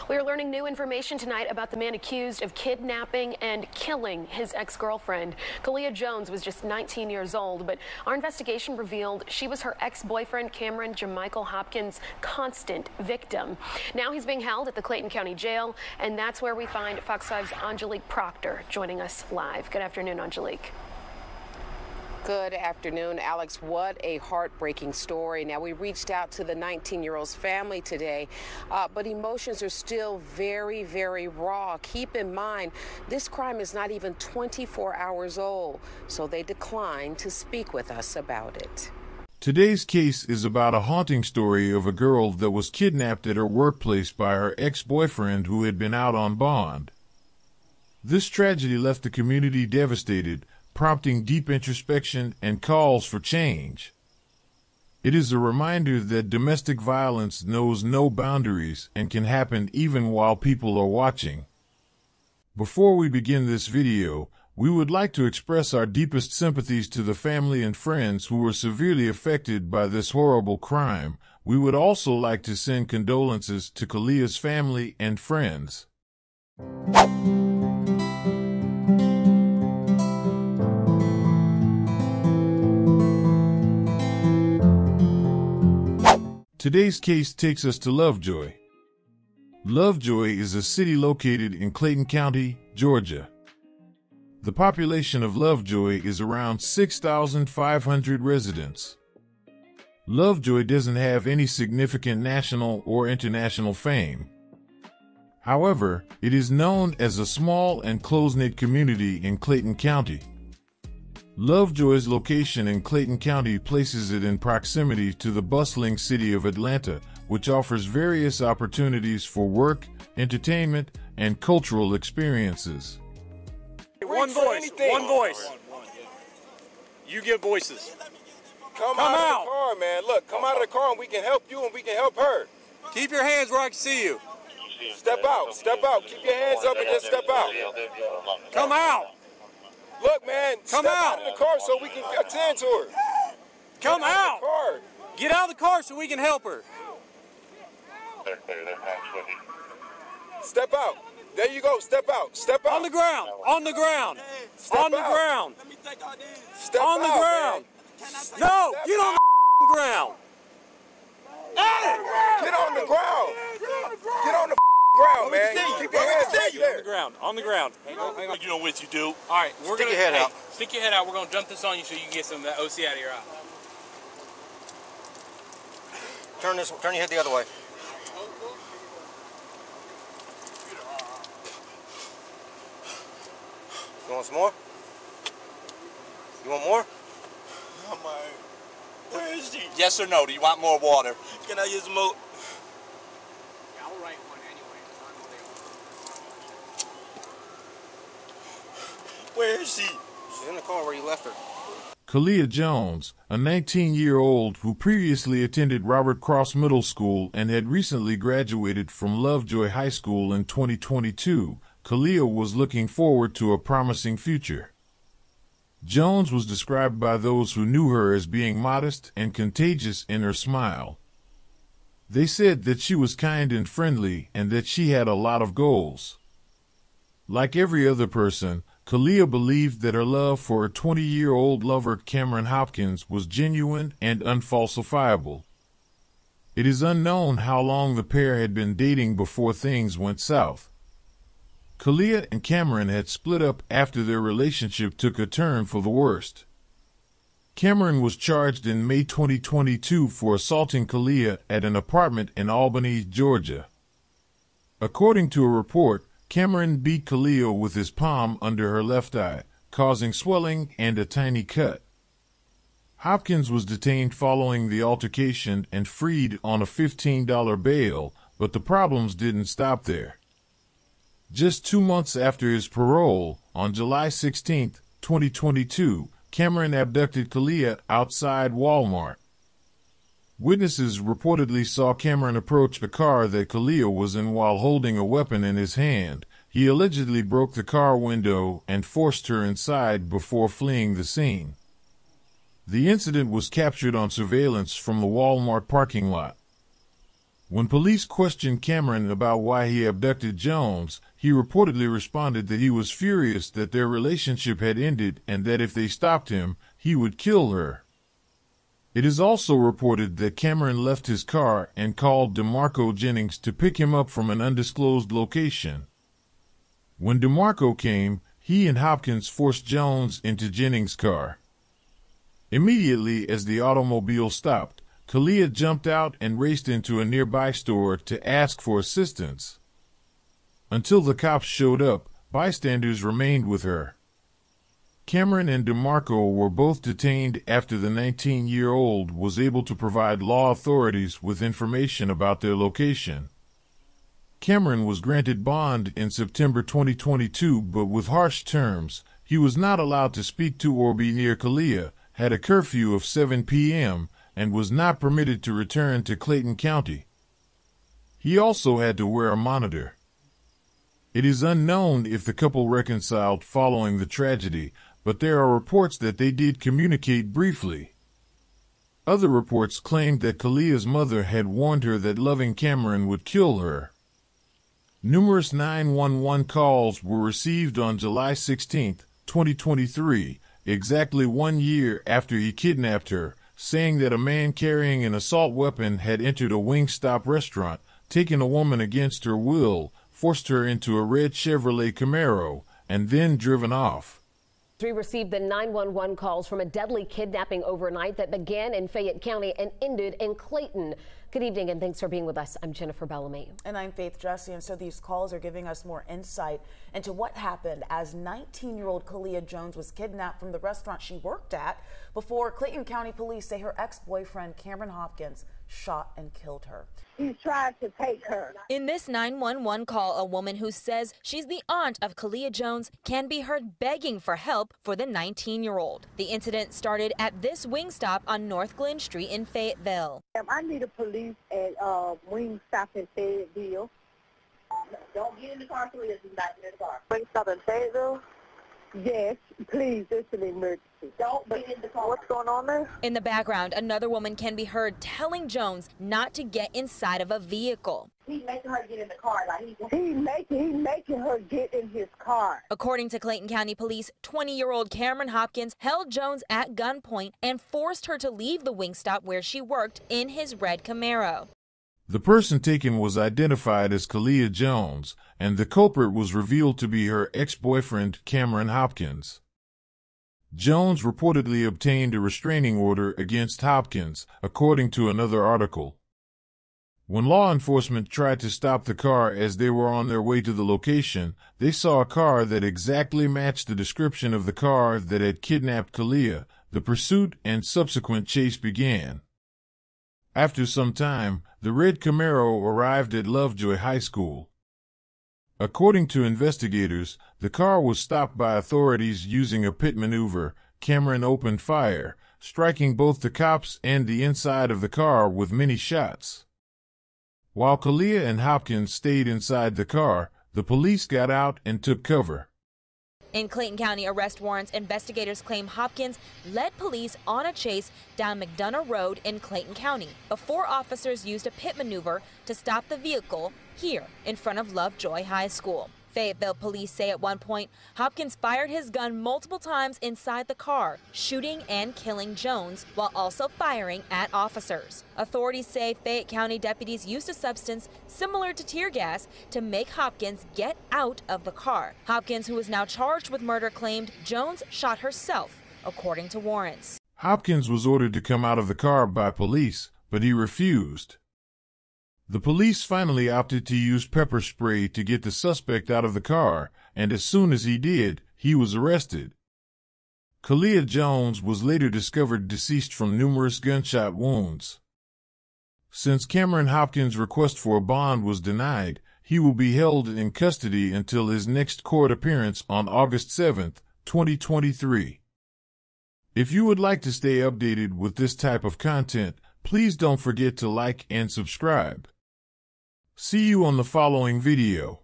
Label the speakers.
Speaker 1: We are learning new information tonight about the man accused of kidnapping and killing his ex-girlfriend. Khaliyah Jones was just 19 years old, but our investigation revealed she was her ex-boyfriend Cameron Hopkins' constant victim. Now he's being held at the Clayton County Jail, and that's where we find Fox 5's Angelique Proctor joining us live. Good afternoon, Angelique.
Speaker 2: Good afternoon, Alex. What a heartbreaking story. Now, we reached out to the 19-year-old's family today, but emotions are still very, very raw. Keep in mind, this crime is not even 24 hours old, so they declined to speak with us about it.
Speaker 3: Today's case is about a haunting story of a girl that was kidnapped at her workplace by her ex-boyfriend who had been out on bond. This tragedy left the community devastated, prompting deep introspection and calls for change. It is a reminder that domestic violence knows no boundaries and can happen even while people are watching. Before we begin this video, we would like to express our deepest sympathies to the family and friends who were severely affected by this horrible crime. We would also like to send condolences to Khaliyah's family and friends. Today's case takes us to Lovejoy. Lovejoy is a city located in Clayton County, Georgia. The population of Lovejoy is around 6,500 residents. Lovejoy doesn't have any significant national or international fame. However, it is known as a small and close-knit community in Clayton County. Lovejoy's location in Clayton County places it in proximity to the bustling city of Atlanta, which offers various opportunities for work, entertainment, and cultural experiences.
Speaker 4: One voice. You give voices.
Speaker 5: Come out of the car, man. Look, come out of the car and we can help you and we can help her.
Speaker 4: Keep your hands where I can see you.
Speaker 5: Step out. Keep your hands up and just step out.
Speaker 4: Come out.
Speaker 5: Look, man,
Speaker 4: Come
Speaker 5: step
Speaker 4: out
Speaker 5: out of the car so we can attend to her.
Speaker 4: Come out.
Speaker 5: Car.
Speaker 4: Get out of the car so we can help her.
Speaker 5: Step out. There you go. Step out. Step out.
Speaker 4: On the ground. On the ground.
Speaker 5: Step
Speaker 4: on the
Speaker 5: out.
Speaker 4: ground.
Speaker 5: Step
Speaker 4: on the
Speaker 5: out,
Speaker 4: ground.
Speaker 5: man.
Speaker 4: No,
Speaker 5: Step
Speaker 4: get on the ground.
Speaker 5: Get on the ground. Get on the ground, man. Keep your hands right there.
Speaker 4: On the ground. On the ground. Hang on.
Speaker 6: You know what you do.
Speaker 7: All right, we're
Speaker 6: Stick your head out.
Speaker 7: Stick your head out. We're gonna dump this on you so you can get some of that OC out of your eye.
Speaker 6: Turn your head the other way. You want some more? You want more?
Speaker 5: Where is she?
Speaker 6: Yes or no? Do you want more water?
Speaker 5: Can I use more?
Speaker 7: I'll write one anyway.
Speaker 5: Where is she?
Speaker 6: She's in the car where you left her.
Speaker 3: Khaliyah Jones, a 19-year-old who previously attended Robert Cross Middle School and had recently graduated from Lovejoy High School in 2022, Khaliyah was looking forward to a promising future. Jones was described by those who knew her as being modest and contagious in her smile. They said that she was kind and friendly and that she had a lot of goals. Like every other person, Khaliyah believed that her love for her 20-year-old lover Cameron Hopkins was genuine and unfalsifiable. It is unknown how long the pair had been dating before things went south. Khaliyah and Cameron had split up after their relationship took a turn for the worst. Cameron was charged in May 2022 for assaulting Khaliyah at an apartment in Albany, Georgia. According to a report, Cameron beat Khaliyah with his palm under her left eye, causing swelling and a tiny cut. Hopkins was detained following the altercation and freed on a $15 bail, but the problems didn't stop there. Just 2 months after his parole, on July 16, 2022, Cameron abducted Khaliyah outside Walmart. Witnesses reportedly saw Cameron approach the car that Khaliyah was in while holding a weapon in his hand. He allegedly broke the car window and forced her inside before fleeing the scene. The incident was captured on surveillance from the Walmart parking lot. When police questioned Cameron about why he abducted Jones, he reportedly responded that he was furious that their relationship had ended and that if they stopped him, he would kill her. It is also reported that Cameron left his car and called DeMarco Jennings to pick him up from an undisclosed location. When DeMarco came, he and Hopkins forced Jones into Jennings' car. Immediately as the automobile stopped, Khaliyah jumped out and raced into a nearby store to ask for assistance. Until the cops showed up, bystanders remained with her. Cameron and DeMarco were both detained after the 19-year-old was able to provide law authorities with information about their location. Cameron was granted bond in September 2022, but with harsh terms. He was not allowed to speak to or be near Khaliyah, had a curfew of 7 p.m., and was not permitted to return to Clayton County. He also had to wear a monitor. It is unknown if the couple reconciled following the tragedy, but there are reports that they did communicate briefly. Other reports claimed that Khaliyah's mother had warned her that loving Cameron would kill her. Numerous 911 calls were received on July 16, 2023, exactly 1 year after he kidnapped her, saying that a man carrying an assault weapon had entered a Wingstop restaurant, taken a woman against her will, forced her into a red Chevrolet Camaro, and then driven off.
Speaker 8: We received the 911 calls from a deadly kidnapping overnight that began in Fayette County and ended in Clayton. Good evening and thanks for being with us. I'm Jennifer Bellamy.
Speaker 9: And I'm Faith Jesse. And so these calls are giving us more insight into what happened as 19-year-old Khaliyah Jones was kidnapped from the restaurant she worked at before Clayton County police say her ex-boyfriend Cameron Hopkins shot and killed her.
Speaker 10: He tried to take her.
Speaker 11: In this 911 call, a woman who says she's the aunt of Khaliyah Jones can be heard begging for help for the 19-year-old. The incident started at this Wingstop on North Glen Street in Fayetteville.
Speaker 10: I need a police at Wingstop in Fayetteville. Don't get in the car, Khaliyah. She's not in the car. Wingstop in Fayetteville? Yes, please, it's an emergency. Don't get in the car. What's going on there?
Speaker 11: In the background, another woman can be heard telling Jones not to get inside of a vehicle.
Speaker 10: He's making her get in the car. He's making her get in his car.
Speaker 11: According to Clayton County Police, 20-year-old Cameron Hopkins held Jones at gunpoint and forced her to leave the Wingstop where she worked in his red Camaro.
Speaker 3: The person taken was identified as Khaliyah Jones, and the culprit was revealed to be her ex-boyfriend, Cameron Hopkins. Jones reportedly obtained a restraining order against Hopkins, according to another article. When law enforcement tried to stop the car as they were on their way to the location, they saw a car that exactly matched the description of the car that had kidnapped Khaliyah. The pursuit and subsequent chase began. After some time, the red Camaro arrived at Lovejoy High School. According to investigators, the car was stopped by authorities using a pit maneuver. Cameron opened fire, striking both the cops and the inside of the car with many shots. While Khaliyah and Hopkins stayed inside the car, the police got out and took cover.
Speaker 11: In Clayton County arrest warrants, investigators claim Hopkins led police on a chase down McDonough Road in Clayton County before officers used a pit maneuver to stop the vehicle here in front of Lovejoy High School. Fayetteville police say at one point Hopkins fired his gun multiple times inside the car, shooting and killing Jones while also firing at officers. Authorities say Fayette County deputies used a substance similar to tear gas to make Hopkins get out of the car. Hopkins, who is now charged with murder, claimed Jones shot herself, according to warrants.
Speaker 3: Hopkins was ordered to come out of the car by police, but he refused. The police finally opted to use pepper spray to get the suspect out of the car, and as soon as he did, he was arrested. Khaliyah Jones was later discovered deceased from numerous gunshot wounds. Since Cameron Hopkins' request for a bond was denied, he will be held in custody until his next court appearance on August 7, 2023. If you would like to stay updated with this type of content, please don't forget to like and subscribe. See you on the following video.